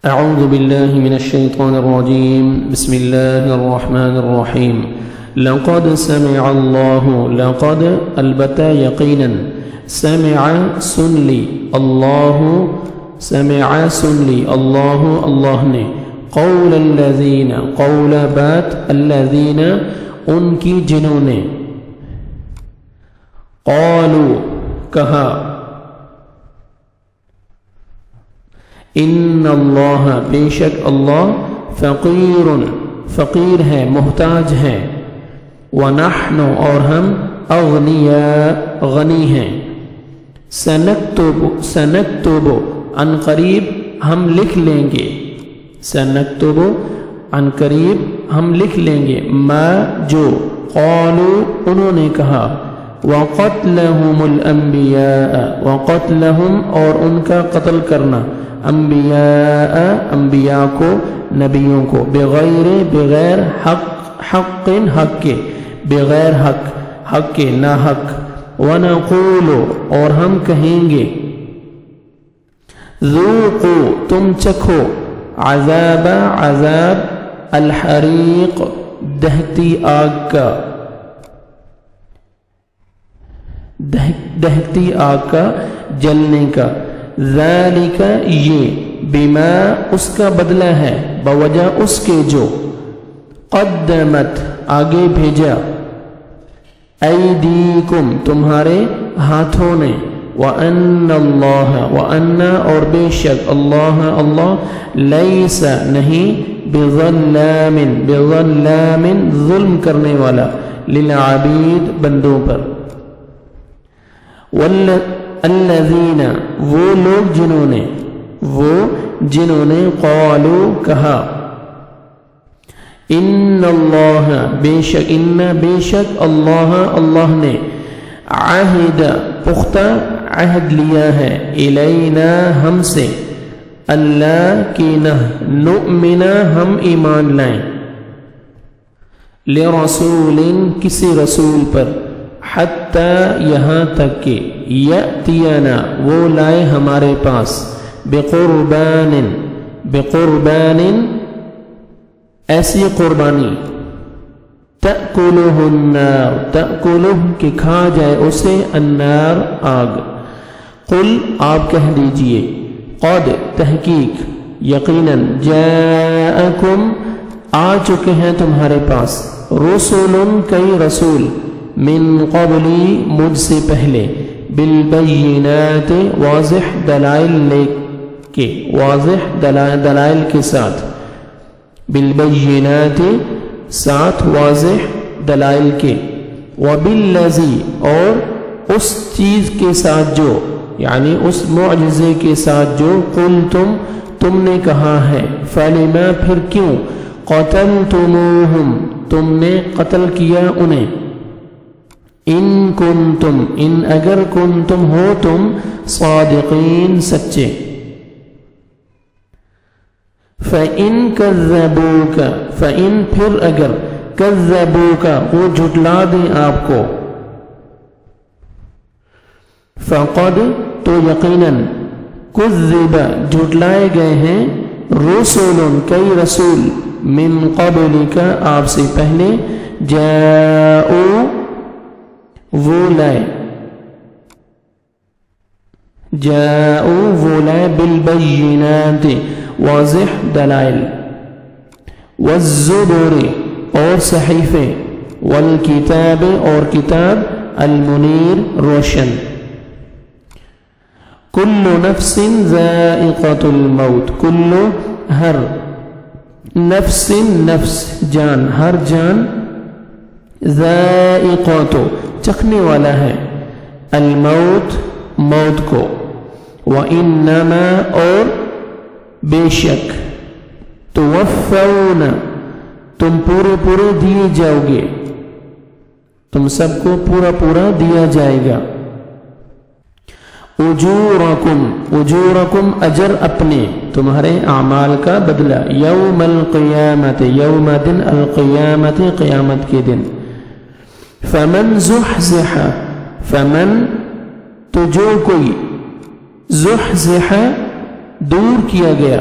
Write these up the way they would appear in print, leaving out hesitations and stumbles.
اعوذ باللہ من الشیطان الرجیم بسم اللہ الرحمن الرحیم لقد سمع اللہ لقد البتہ یقینا سمع سن لی اللہ سمع سن لی اللہ اللہ نے قول الذین قول بات الذین ان کی جنہوں نے قالوا کہا ان اللہ بے شک اللہ فقیر فقیر ہے محتاج ہے ونحن اور ہم اغنیاء غنی ہیں سنکتب عن قریب ہم لکھ لیں گے سنکتب عن قریب ہم لکھ لیں گے ما جو قالوا انہوں نے کہا وقتلہم الانبیاء وقتلہم اور ان کا قتل کرنا انبیاء انبیاء کو نبیوں کو بغیر حق کے بغیر حق کے نا حق ونقول اور ہم کہیں گے ذوقوا تم چکھو عذاب الحریق دہتی آگ کا دہتی آگ کا جلنے کا ذالک یہ بما اس کا بدلہ ہے بوجہ اس کے جو قدمت آگے بھیجا ایدیکم تمہارے ہاتھوں نے وَأَنَّ اللَّهَ وَأَنَّ اور بے شک اللہ لیس نہیں بظلام ظلم کرنے والا للعبید بندوں پر الذین وہ لوگ جنہوں نے قالوا کہا ان اللہ بے شک اللہ نے عہد پختہ عہد لیا ہے الینا ہم سے اللہ کی نؤمن ہم ایمان لائیں لرسول کسی رسول پر حتی یہاں تک کہ یأتینا وہ لائے ہمارے پاس بقربان ایسی قربانی تأکلہ النار تأکلہ کہ کھا جائے اسے النار آگ قل آپ کہہ دیجئے قد تحقیق یقیناً جاءکم آ چکے ہیں تمہارے پاس رسول کئی رسول من قبلی مجھ سے پہلے بالبینات واضح دلائل کے ساتھ بالبینات ساتھ واضح دلائل کے وبالذی اور اس چیز کے ساتھ جو یعنی اس معجزے کے ساتھ جو قلتم تم نے کہا ہے فلما پھر کیوں قتلتموہم تم نے قتل کیا انہیں ان کنتم ان اگر کنتم ہو تم صادقین سچے فَإِن كَذَّبُوكَ فَإِن پھر اگر كَذَّبُوكَ وہ جھٹلا دیں آپ کو فَقَدْ تو یقیناً كُذِّبَ جھٹلائے گئے ہیں رسول کئی رسول من قبلک آپ سے پہلے جاؤ وہ لائے بالبینات واضح دلائل والزبر اور صحیفے والکتاب اور کتاب المنیر روشن کل نفس ذائقۃ الموت کل ہر نفس جان ہر جان ذائقۃ چکھنے والا ہے الموت موت کو وَإِنَّمَا اور بے شک توفون تم پورے دیے جاؤ گے تم سب کو پورا دیا جائے گا اجورکم اجر اپنے تمہارے اعمال کا بدلہ یوم القیامت یوم دن القیامت قیامت کے دن فمن زحزح فمن تو جو کوئی زحزح دور کیا گیا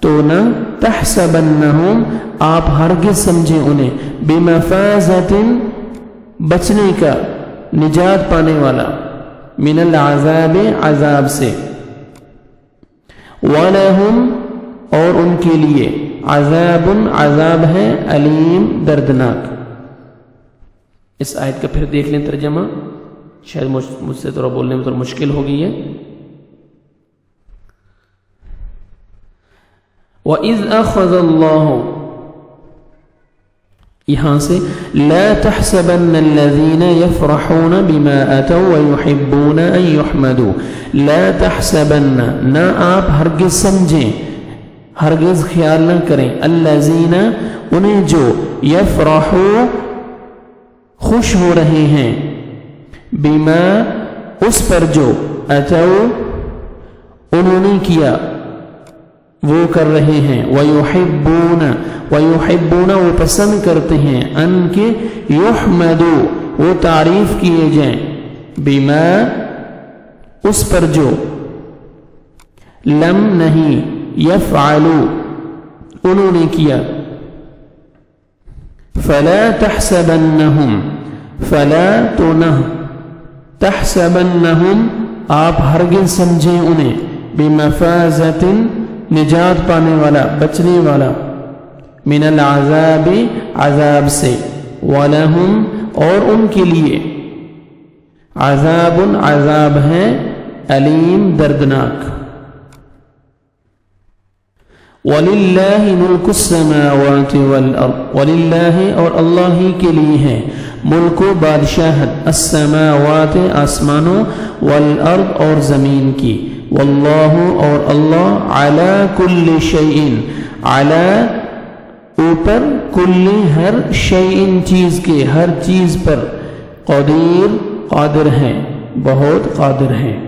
تو نہ تحسبنہم آپ ہرگز سمجھیں انہیں بمفازۃ بچنے کا، نجات پانے والا، من العذاب عذاب سے، وَلَهُمْ اور ان کے لیے عذاب عذاب ہے علیم دردناک۔ اس آیت کا پھر دیکھ لیں ترجمہ، شاید مجھ سے تھوڑا بولنے میں تھوڑا مشکل ہو گئی ہے۔ وَإِذْ أَخَذَ اللَّهُ، یہاں سے لا تحسبن الذين يفرحون بما اتوا ويحبون ان يحمدوا، لا تحسبن نہ آپ ہرگز سمجھیں، ہرگز خیال نہ کریں، الذين انہیں جو یفرحوا خوش ہو رہے ہیں، بما اس پر جو اتوا انہوں نے کیا وہ کر رہے ہیں، وَيُحِبُّونَ وَيُحِبُّونَ وہ پسند کرتے ہیں، ان کے یحمدو وہ تعریف کیے جائیں، بما اس پر جو لم نہیں یفعلو انہوں نے کیا، فلا تحسبنہم فلا تو نہ تحسبنہم آپ ہرگز سمجھیں انہیں بمفازۃ نجات پانے والا، بچنے والا، من العذاب عذاب سے، وَلَهُمْ اور ان کے لیے عذاب عذاب ہے علیم دردناک۔ وَلِلَّهِ مُلْكُ السَّمَاوَاتِ وَالْأَرْضِ وَلِلَّهِ اور اللہ ہی کے لیے ہے ملک و بادشاہت، السماوات آسمانوں، والارض اور زمین کی، واللہ اور اللہ علی کل شیء علی اوپر، کل ہر شیء چیز کے، ہر چیز پر، قدیر قادر ہیں، بہت قادر ہیں۔